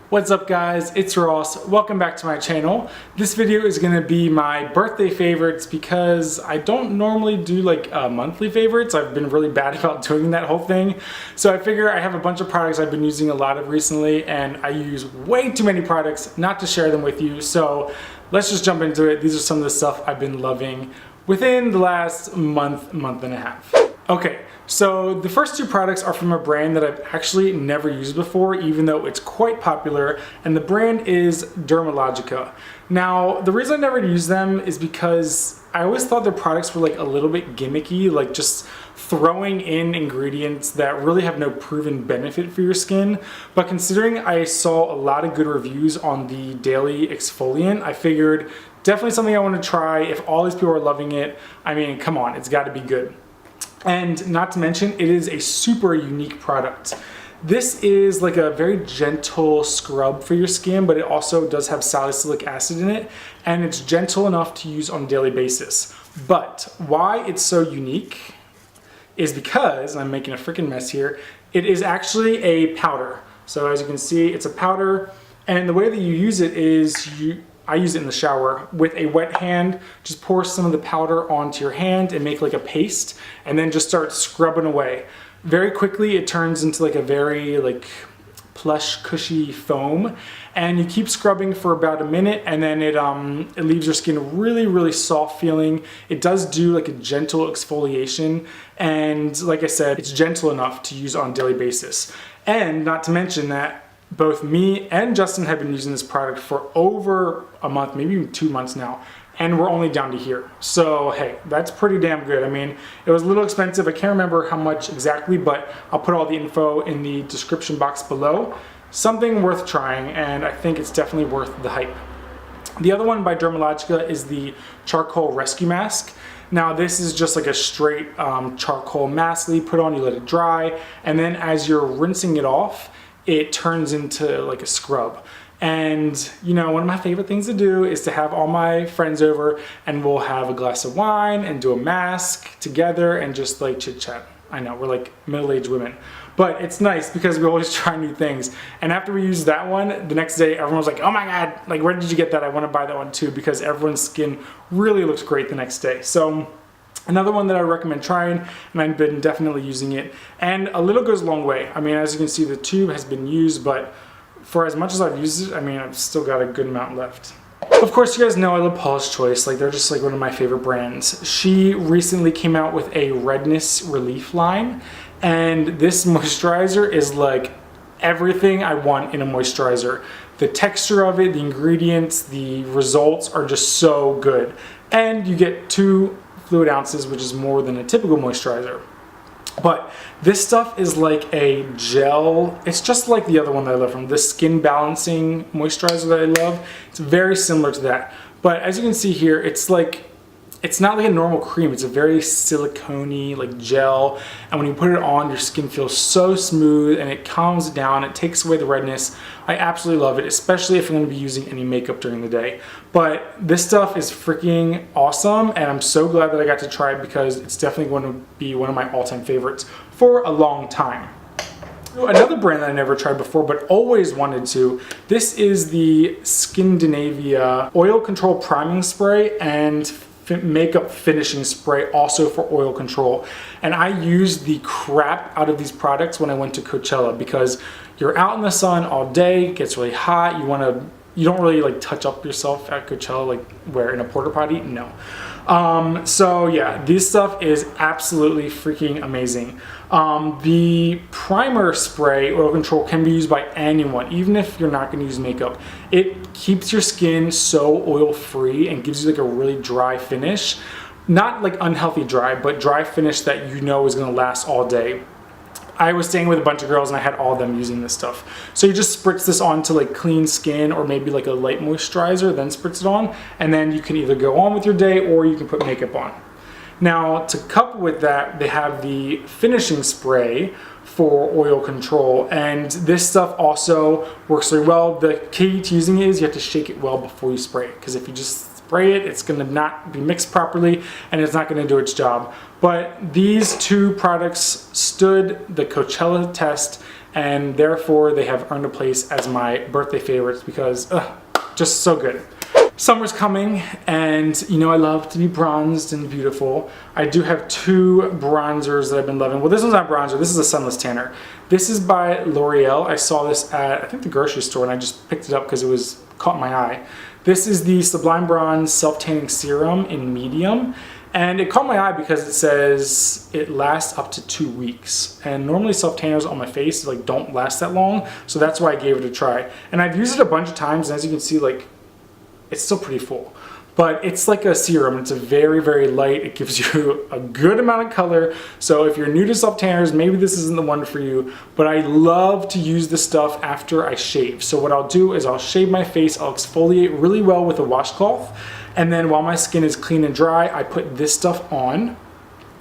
What's up guys, it's Ross. Welcome back to my channel. This video is going to be my birthday favorites because I don't normally do like monthly favorites. I've been really bad about doing that whole thing. So I figure I have a bunch of products I've been using a lot of recently and I use way too many products not to share them with you. So let's just jump into it. These are some of the stuff I've been loving within the last month and a half. Okay, so the first two products are from a brand that I've actually never used before, even though it's quite popular, and the brand is Dermalogica. Now, the reason I never used them is because I always thought their products were like a little bit gimmicky, like just throwing in ingredients that really have no proven benefit for your skin. But considering I saw a lot of good reviews on the daily exfoliant, I figured definitely something I want to try. If all these people are loving it, I mean, come on, it's got to be good. And not to mention, it is a super unique product. This is like a very gentle scrub for your skin, but it also does have salicylic acid in it, and it's gentle enough to use on a daily basis. But why it's so unique is because, and I'm making a freaking mess here, it is actually a powder. So as you can see, it's a powder, and the way that you use it is I use it in the shower with a wet hand. Just pour some of the powder onto your hand and make like a paste, and then just start scrubbing away. Very quickly it turns into like a very like plush, cushy foam, and you keep scrubbing for about a minute, and then it leaves your skin really soft feeling. It does do like a gentle exfoliation, and like I said, it's gentle enough to use on a daily basis. And not to mention that both me and Justin have been using this product for over a month, maybe even 2 months now, and we're only down to here. So hey, that's pretty damn good. I mean, it was a little expensive. I can't remember how much exactly, but I'll put all the info in the description box below. Something worth trying, and I think it's definitely worth the hype. The other one by Dermalogica is the Charcoal Rescue Mask. Now this is just like a straight charcoal mask that you put on, you let it dry, and then as you're rinsing it off, it turns into like a scrub. And you know, one of my favorite things to do is to have all my friends over and we'll have a glass of wine and do a mask together and just like chit chat. I know, we're like middle-aged women, but it's nice because we always try new things. And after we used that one, the next day everyone was like, oh my God, like where did you get that? I want to buy that one too, because everyone's skin really looks great the next day. So another one that I recommend trying, and I've been definitely using it, and a little goes a long way. I mean, as you can see, the tube has been used, but for as much as I've used it, I mean, I've still got a good amount left. Of course, you guys know I love Paula's Choice. Like, they're just like one of my favorite brands. She recently came out with a redness relief line, and this moisturizer is like everything I want in a moisturizer. The texture of it, the ingredients, the results are just so good. And you get 2 fluid ounces, which is more than a typical moisturizer. But this stuff is like a gel. It's just like the other one that I love from the skin balancing moisturizer that I love. It's very similar to that. But as you can see here, it's like, it's not like a normal cream. It's a very silicone-y like gel, and when you put it on, your skin feels so smooth and it calms it down. It takes away the redness. I absolutely love it, especially if I'm going to be using any makeup during the day. But this stuff is freaking awesome, and I'm so glad that I got to try it because it's definitely going to be one of my all-time favorites for a long time. Another brand that I never tried before but always wanted to, this is the Dynavia Oil Control Priming Spray and makeup finishing spray, also for oil control. And I used the crap out of these products when I went to Coachella, because you're out in the sun all day, it gets really hot, you don't really like touch up yourself at Coachella like where in a porta potty. No. So yeah, this stuff is absolutely freaking amazing. The primer spray oil control can be used by anyone, even if you're not going to use makeup. It keeps your skin so oil free and gives you like a really dry finish. Not like unhealthy dry, but dry finish that you know is going to last all day. I was staying with a bunch of girls and I had all of them using this stuff. So you just spritz this onto like clean skin or maybe like a light moisturizer, then spritz it on, and then you can either go on with your day or you can put makeup on. Now, to couple with that, they have the finishing spray for oil control, and this stuff also works really well. The key to using it is you have to shake it well before you spray it, because if you just spray it, it's going to not be mixed properly and it's not going to do its job. But these two products stood the Coachella test and therefore they have earned a place as my birthday favorites because just so good. Summer's coming, and you know I love to be bronzed and beautiful. I do have two bronzers that I've been loving. Well, this one's not bronzer, this is a sunless tanner. This is by L'Oreal. I saw this at, I think, the grocery store, and I just picked it up because it was caught my eye. This is the Sublime Bronze Self-Tanning Serum in medium, and it caught my eye because it says it lasts up to 2 weeks. And normally self-tanners on my face like don't last that long, so that's why I gave it a try. And I've used it a bunch of times, and as you can see, like, it's still pretty full. But it's like a serum. It's a very, very light. It gives you a good amount of color. So if you're new to self-tanners, maybe this isn't the one for you. But I love to use this stuff after I shave. So what I'll do is I'll shave my face. I'll exfoliate really well with a washcloth. And then while my skin is clean and dry, I put this stuff on.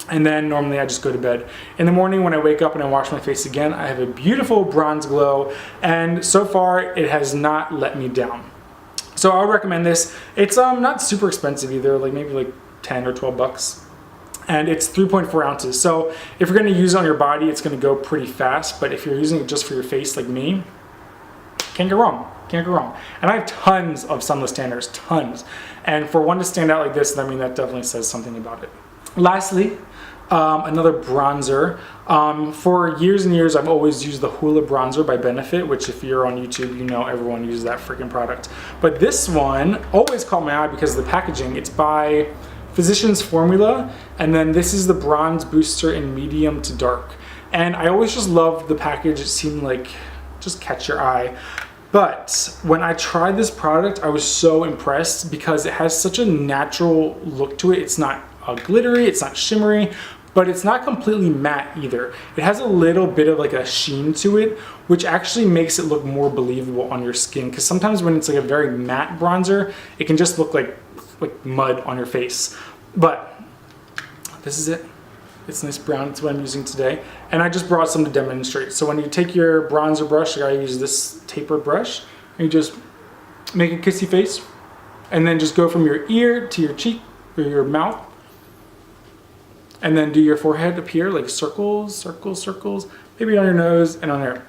And then normally I just go to bed. In the morning when I wake up and I wash my face again, I have a beautiful bronze glow. And so far, it has not let me down. So I would recommend this. It's not super expensive either, like maybe like 10 or 12 bucks. And it's 3.4 ounces. So if you're gonna use it on your body, it's gonna go pretty fast. But if you're using it just for your face like me, can't go wrong, can't go wrong. And I have tons of sunless tanners, tons. And for one to stand out like this, I mean, that definitely says something about it. Lastly, another bronzer. For years and years, I've always used the Hula Bronzer by Benefit, which if you're on YouTube, you know everyone uses that freaking product. But this one always caught my eye because of the packaging. It's by Physicians Formula, and then this is the Bronze Booster in medium to dark. And I always just loved the package. It seemed like just catch your eye. But when I tried this product, I was so impressed because it has such a natural look to it. It's not glittery, it's not shimmery, but it's not completely matte either. It has a little bit of like a sheen to it, which actually makes it look more believable on your skin. Because sometimes when it's like a very matte bronzer, it can just look like mud on your face. But this is it. It's nice brown. It's what I'm using today. And I just brought some to demonstrate. So when you take your bronzer brush, I use this tapered brush, and you just make a kissy face, and then just go from your ear to your cheek or your mouth. And then do your forehead up here, like circles, circles, circles, maybe on your nose and on there.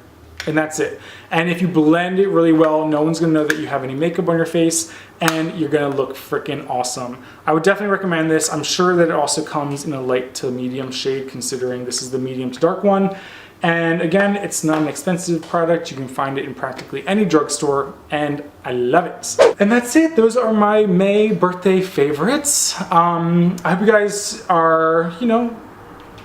And that's it. And if you blend it really well, no one's gonna know that you have any makeup on your face, and you're gonna look freaking awesome. I would definitely recommend this. I'm sure that it also comes in a light to medium shade, considering this is the medium to dark one. And again, it's not an expensive product. You can find it in practically any drugstore, and I love it. And that's it. Those are my May birthday favorites. I hope you guys are, you know,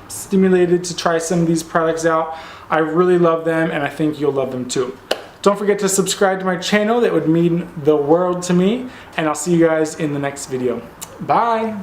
stimulated to try some of these products out. I really love them, and I think you'll love them too. Don't forget to subscribe to my channel. That would mean the world to me, and I'll see you guys in the next video. Bye.